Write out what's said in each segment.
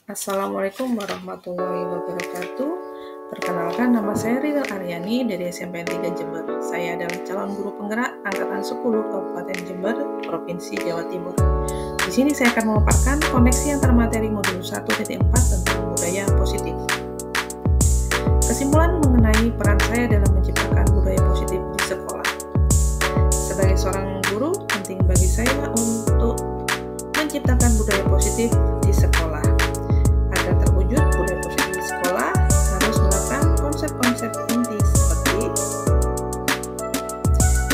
Assalamualaikum warahmatullahi wabarakatuh. Perkenalkan, nama saya Ridal Aryani dari SMP 3 Jember. Saya adalah calon guru penggerak angkatan 10 Kabupaten Jember, Provinsi Jawa Timur. Di sini saya akan memaparkan koneksi antar materi modul 1.4 tentang budaya positif. Kesimpulan mengenai peran saya dalam menciptakan budaya positif di sekolah. Sebagai seorang guru, penting bagi saya untuk menciptakan budaya positif di sekolah. Agar terwujud budaya positif di sekolah, harus menerapkan konsep-konsep inti seperti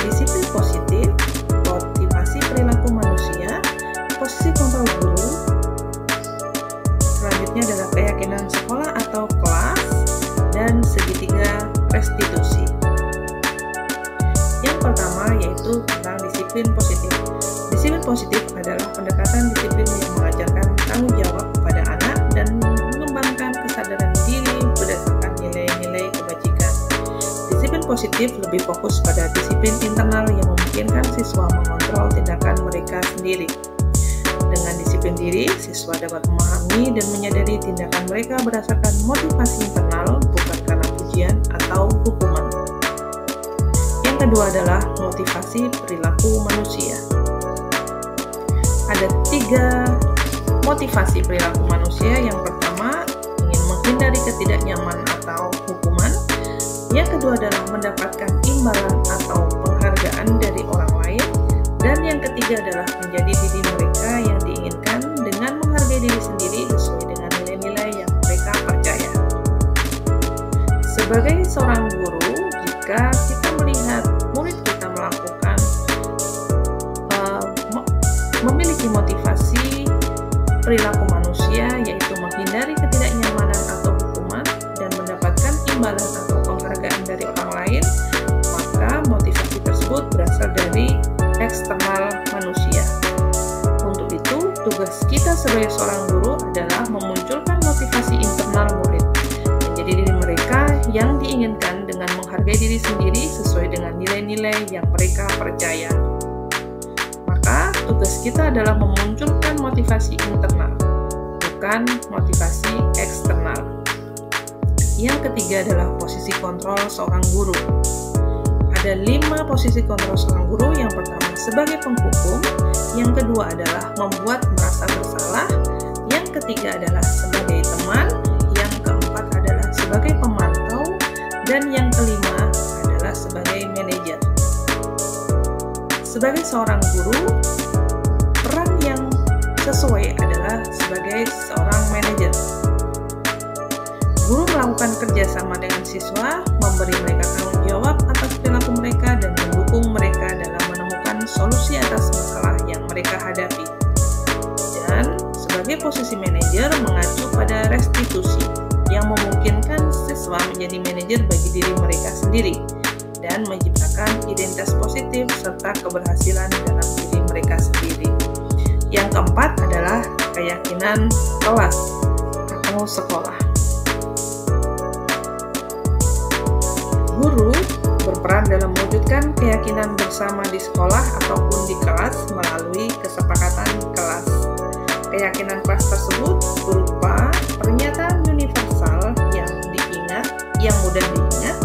disiplin positif, motivasi perilaku manusia, posisi kontrol guru. Selanjutnya adalah keyakinan sekolah atau kelas, dan segitiga restitusi. Yang pertama yaitu tentang disiplin positif. Disiplin positif adalah pendekatan disiplin yang mengajarkan tanggung jawab kepada anak dan mengembangkan kesadaran diri berdasarkan nilai-nilai kebajikan. Disiplin positif lebih fokus pada disiplin internal yang memungkinkan siswa mengontrol tindakan mereka sendiri. Dengan disiplin diri, siswa dapat memahami dan menyadari tindakan mereka berdasarkan motivasi internal, bukan karena pujian atau hukuman. Yang kedua adalah motivasi perilaku manusia. Ada 3 motivasi perilaku manusia. Yang pertama, ingin menghindari ketidaknyaman atau hukuman. Yang kedua adalah mendapatkan imbalan atau penghargaan dari orang lain. Dan yang ketiga adalah menjadi diri mereka yang diinginkan dengan menghargai diri sendiri sesuai dengan nilai-nilai yang mereka percaya. Sebagai seorang guru, jika kita melihat murid kita melakukan memiliki motivasi perilaku manusia, yaitu menghindari ketidaknyamanan atau hukuman dan mendapatkan imbalan atau penghargaan dari orang lain, maka motivasi tersebut berasal dari eksternal manusia. Untuk itu, tugas kita sebagai seorang guru adalah memunculkan motivasi internal murid, menjadi diri mereka yang diinginkan dengan menghargai diri sendiri sesuai dengan nilai-nilai yang mereka percaya. Maka, tugas kita adalah memunculkan motivasi internal, bukan motivasi eksternal. Yang ketiga adalah posisi kontrol seorang guru. Ada 5 posisi kontrol seorang guru. Yang pertama sebagai penghukum, yang kedua adalah membuat merasa bersalah, yang ketiga adalah sebagai teman, yang keempat adalah sebagai pemantau, dan yang kelima adalah sebagai manajer. Sebagai seorang guru, peran yang sesuai adalah sebagai seorang manajer. Guru melakukan kerjasama dengan siswa, memberi mereka tanggung jawab atas perilaku mereka dan mendukung mereka dalam menemukan solusi atas masalah yang mereka hadapi. Dan sebagai posisi manajer mengacu pada restitusi yang memungkinkan siswa menjadi manajer bagi diri mereka sendiri dan menciptakan identitas positif serta keberhasilan dalam diri mereka sendiri. Yang keempat adalah keyakinan kelas atau sekolah. Guru berperan dalam mewujudkan keyakinan bersama di sekolah ataupun di kelas melalui kesepakatan kelas. Keyakinan kelas tersebut berupa pernyataan universal yang mudah diingat,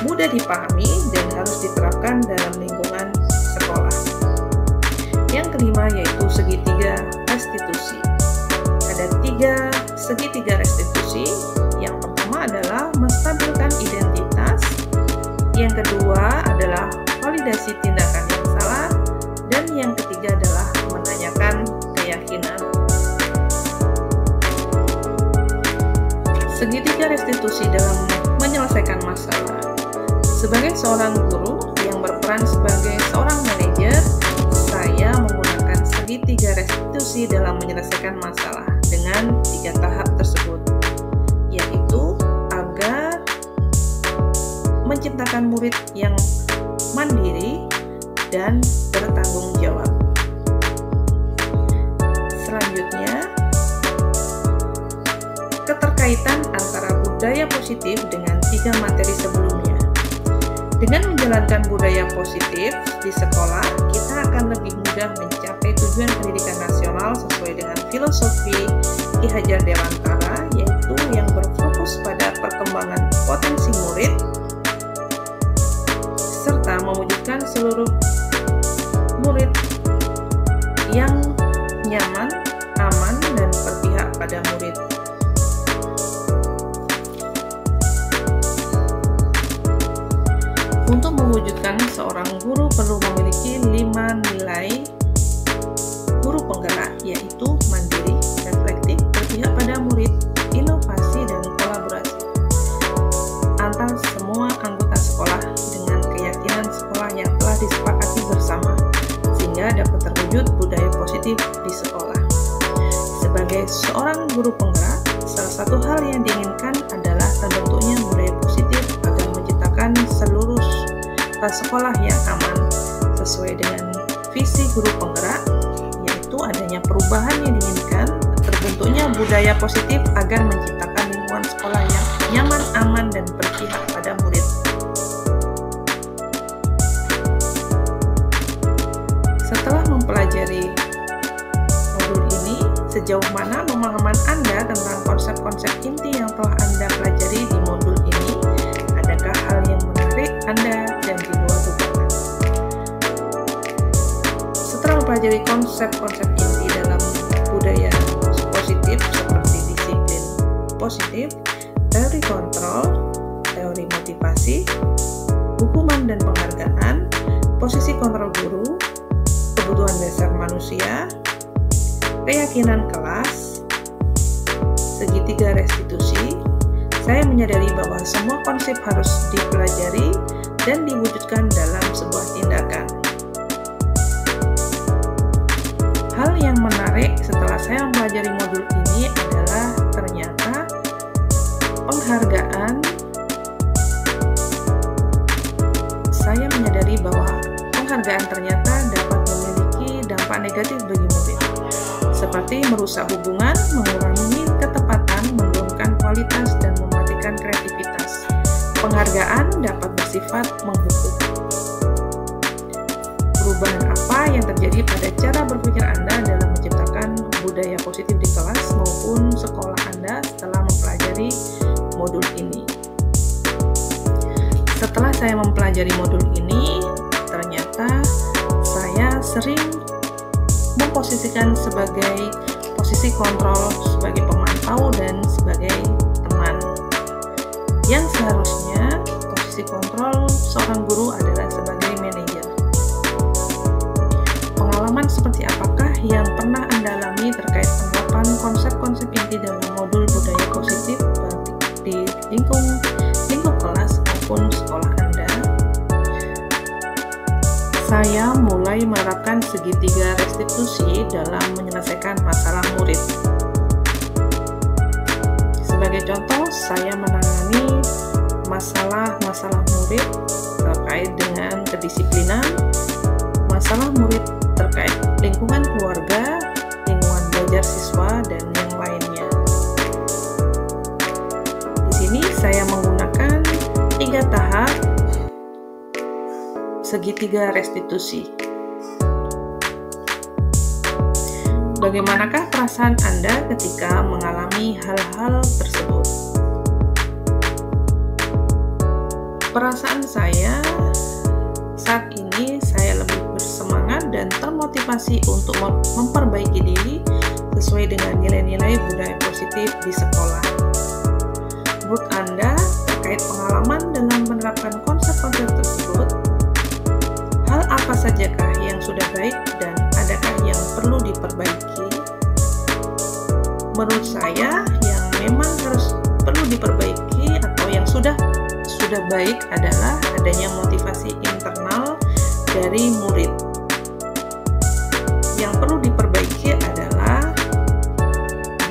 mudah dipahami, dan harus diterapkan dalam lingkungan sekolah. Yang kelima yaitu segitiga restitusi. Ada 3 segitiga restitusi. Yang pertama adalah menstabilkan identitas, yang kedua adalah validasi tindakan yang salah, dan yang ketiga adalah menanyakan keyakinan. Segitiga restitusi dalam menyelesaikan masalah. Sebagai seorang guru yang berperan sebagai seorang manajer, saya menggunakan segitiga restitusi dalam menyelesaikan masalah dengan 3 tahap tersebut, yaitu agar menciptakan murid yang mandiri dan bertanggung jawab. Selanjutnya, keterkaitan antara budaya positif dengan 3 materi sebelumnya. Dengan menjalankan budaya positif di sekolah, kita akan lebih mudah mencapai tujuan pendidikan nasional sesuai dengan filosofi Ki Hajar Dewantara, yaitu yang berfokus pada perkembangan potensi murid serta mewujudkan seluruh murid yang nyaman, aman, dan berpihak pada murid. Untuk mewujudkan seorang guru perlu memiliki 5 nilai guru penggerak, yaitu mandiri, reflektif, berpihak pada murid, inovasi, dan kolaborasi antar semua anggota sekolah dengan keyakinan sekolah yang telah disepakati bersama, sehingga dapat terwujud budaya positif di sekolah. Sebagai seorang guru penggerak, salah satu hal yang diinginkan adalah terbentuknya budaya positif agar menciptakan seluruh sekolah yang aman sesuai dengan visi guru penggerak, yaitu adanya perubahan yang diinginkan, terbentuknya budaya positif agar menciptakan lingkungan sekolah yang nyaman, aman, dan berpihak pada murid. Setelah mempelajari modul ini, sejauh mana pemahaman Anda tentang konsep-konsep inti yang telah Anda pelajari di modul ini? Adakah hal yang menarik Anda dan di luar dugaan? Setelah mempelajari konsep-konsep inti dalam budaya positif seperti disiplin positif, teori kontrol, teori motivasi, hukuman dan penghargaan, posisi kontrol guru, kebutuhan dasar manusia, keyakinan kelas, segitiga restitusi, saya menyadari bahwa semua konsep harus dipelajari dan diwujudkan dalam sebuah tindakan. Hal yang menarik setelah saya mempelajari modul ini adalah ternyata penghargaan. Saya menyadari bahwa penghargaan ternyata dapat memiliki dampak negatif bagi murid, seperti merusak hubungan, mengurangi ketepatan, menurunkan kualitas, dan mematikan kreativitas. Penghargaan dapat bersifat menghukum. Perubahan apa yang terjadi pada cara berpikir Anda dalam menciptakan budaya positif di kelas maupun sekolah Anda setelah mempelajari modul ini? Setelah saya mempelajari modul ini, ternyata saya sering memposisikan sebagai posisi kontrol, sebagai pemantau, dan sebagai teman. Yang seharusnya posisi kontrol seorang guru adalah sebagai manajer. Pengalaman seperti apakah yang pernah Anda alami terkait penerapan konsep-konsep inti dalam modul budaya positif di lingkup kelas maupun sekolah Anda? Saya mulai menerapkan segitiga restitusi dalam menyelesaikan masalah murid. Sebagai contoh, saya menangani masalah-masalah murid terkait dengan kedisiplinan, masalah murid terkait lingkungan keluarga, lingkungan belajar siswa, dan yang lainnya. Di sini saya menggunakan 3 tahap segitiga restitusi. Bagaimanakah perasaan Anda ketika mengalami hal-hal tersebut? Perasaan saya saat ini, saya lebih bersemangat dan termotivasi untuk memperbaiki diri sesuai dengan nilai-nilai budaya positif di sekolah. Menurut Anda, terkait pengalaman dalam menerapkan konsep-konsep tersebut, hal apa sajakah yang sudah baik dan adakah yang perlu diperbaiki? Menurut saya, yang memang harus perlu diperbaiki atau yang sudah baik adalah adanya motivasi internal dari murid. Yang perlu diperbaiki adalah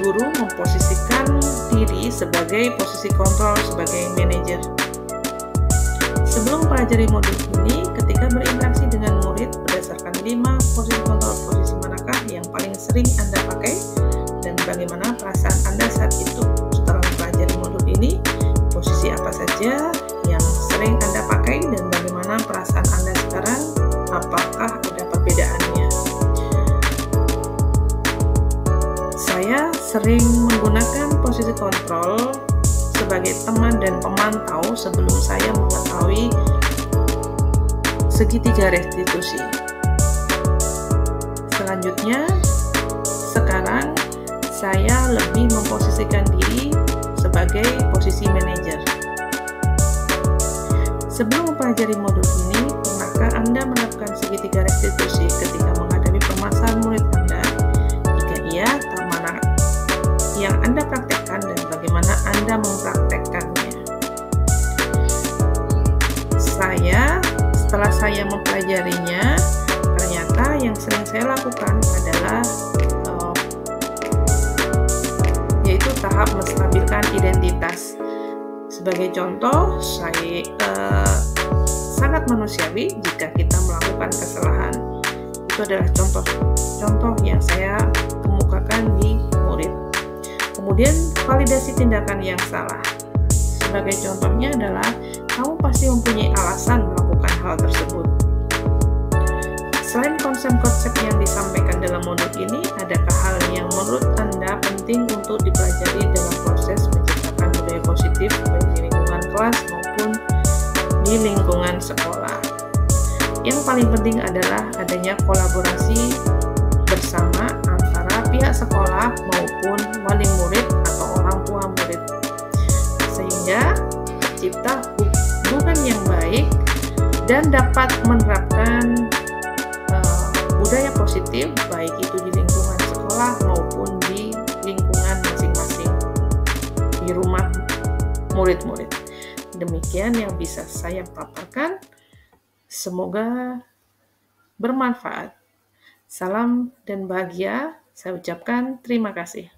guru memposisikan diri sebagai posisi kontrol sebagai manajer. Sebelum mempelajari modul ini, ketika berinteraksi dengan murid berdasarkan 5 posisi kontrol, posisi manakah yang paling sering Anda pakai dan bagaimana perasaan Anda saat itu? Setelah mempelajari modul ini, posisi apa saja yang sering Anda pakai dan bagaimana perasaan Anda sekarang? Apakah ada perbedaannya? Saya sering menggunakan posisi kontrol sebagai teman dan pemantau sebelum saya mengetahui segitiga restitusi. Selanjutnya, sekarang saya lebih memposisikan diri sebagai posisi manajer. Sebelum mempelajari modul ini, pernahkah Anda menerapkan segitiga restitusi ketika menghadapi permasalahan murid Anda? Jika iya, mana yang Anda praktekkan dan bagaimana Anda mempraktekkannya? Setelah saya mempelajarinya, ternyata yang sering saya lakukan adalah yaitu tahap menstabilkan identitas. Sebagai contoh, saya sangat manusiawi jika kita melakukan kesalahan. Itu adalah contoh yang saya kemukakan di murid. Kemudian, validasi tindakan yang salah. Sebagai contohnya adalah, kamu pasti mempunyai alasan melakukan hal tersebut. Selain konsep-konsep yang disampaikan dalam modul ini, adakah hal yang menurut Anda penting untuk dipelajari dalam proses menciptakan budaya positif baik di lingkungan kelas maupun di lingkungan sekolah? Yang paling penting adalah adanya kolaborasi bersama antara pihak sekolah maupun wali murid atau orang tua murid, sehingga tercipta hubungan yang baik dan dapat menerapkan budaya positif baik itu di lingkungan sekolah maupun di lingkungan masing-masing di rumah murid-murid. Demikian yang bisa saya paparkan. Semoga bermanfaat. Salam dan bahagia. Saya ucapkan terima kasih.